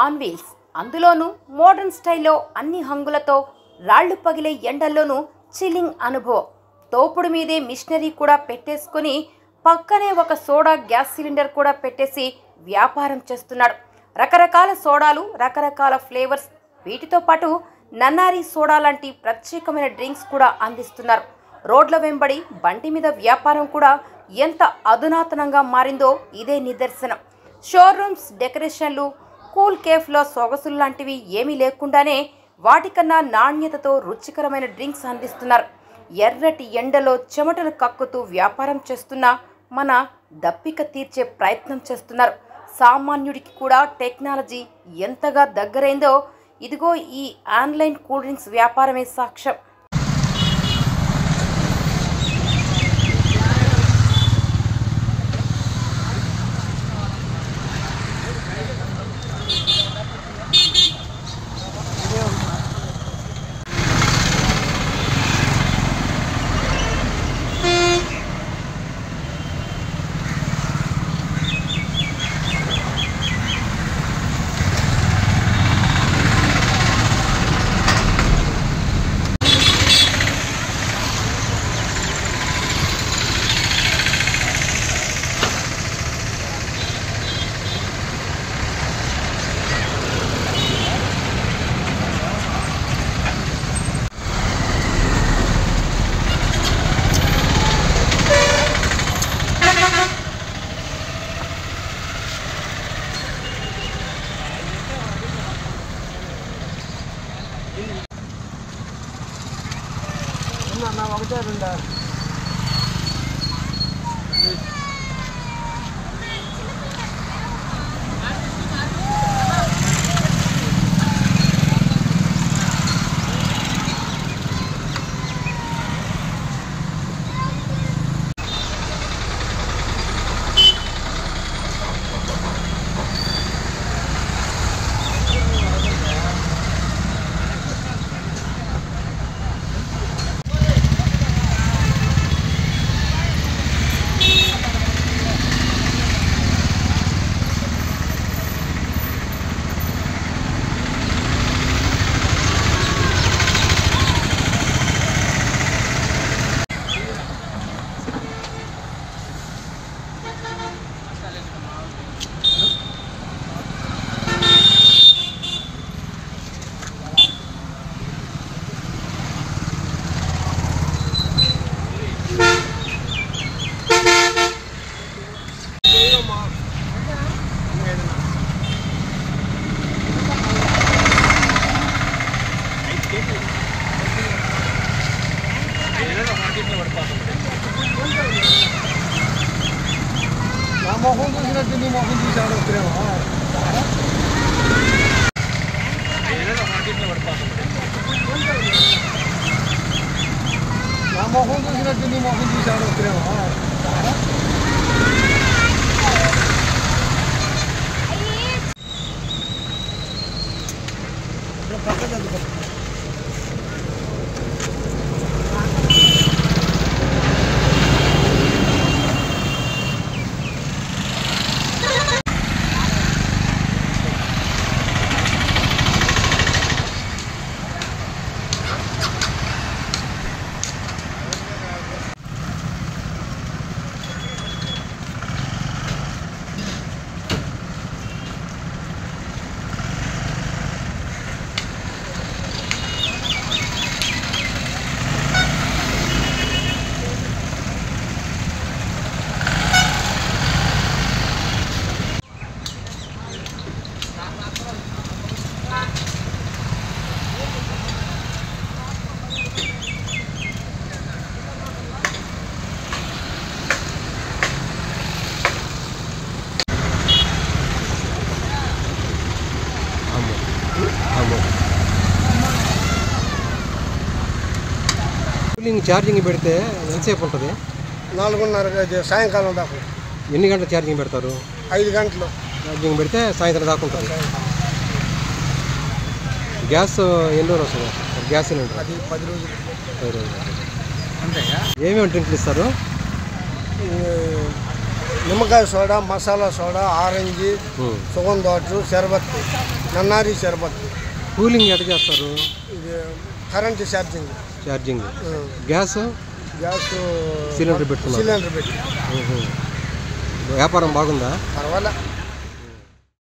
On wheels, అందులోనూ modern స్టైల్లో అన్ని హంగులతో రాళ్లు పగిలే ఎండల్లోనూ చిల్లింగ్ అనుభవం. తోపుడు మీదే మిషనరీ కూడా పెట్టేసుకుని పక్కనే ఒక సోడా గ్యాస్ సిలిండర్ కూడా పెట్టేసి వ్యాపారం చేస్తున్నాడు. రకరకాల సోడాలు, రకరకాల ఫ్లేవర్స్, వీటితో పాటు నన్నారి సోడా లాంటి ప్రత్యేకమైన డ్రింక్స్ కూడా అందిస్తున్నారు. రోడ్ల వెంబడి బండి మీద వ్యాపారం కూడా ఎంత అధునాతనంగా మారిందో ఇదే నిదర్శనం. షోరూమ్స్, డెకరేషన్లు, కూల్ కేఫ్లో సొగసులు లాంటివి ఏమీ లేకుండానే వాటికన్నా నాణ్యతతో రుచికరమైన డ్రింక్స్ అందిస్తున్నారు. ఎర్రటి ఎండలో చెమటలు కక్కుతూ వ్యాపారం చేస్తున్న మన దప్పిక తీర్చే ప్రయత్నం చేస్తున్నారు. సామాన్యుడికి కూడా టెక్నాలజీ ఎంతగా దగ్గరైందో ఇదిగో ఈ ఆన్లైన్ కూల్ డ్రింక్స్ వ్యాపారమే సాక్ష్యం. ఒకటే రెండా నా మొహం చూసినట్టు నీ మొహం చూసాడు వస్తున్నావా? నా మొహం చూసినట్టు నీ మొహం చూసాడు వస్తున్నావా? ఛార్జింగ్ పెడితే ఎంతసేపు ఉంటుంది? 4:30 సాయంకాలం దాకా. ఎన్ని గంటలు ఛార్జింగ్ పెడతారు? 5 గంటలు ఛార్జింగ్ పెడితే సాయంత్రం దాకా ఉంటుంది. గ్యాస్ ఎన్ని రోజులు వస్తుంది? గ్యాస్ సిలిండర్ అది 10 రోజులు. 10 రోజులు అంతేగా? ఏమేమి డ్రింక్లు ఇస్తారు? నిమ్మకాయ సోడా, మసాలా సోడా, ఆరెంజ్, సుగంధ వాటర్, షర్బత్. నన్నారి షర్బత్. కూలింగ్ ఎట్లా చేస్తారు? ఇది కరెంట్ ఛార్జింగ్. గ్యాస్ సిలిండర్ పెట్టి వ్యాపారం బాగుందా? పర్వాలే.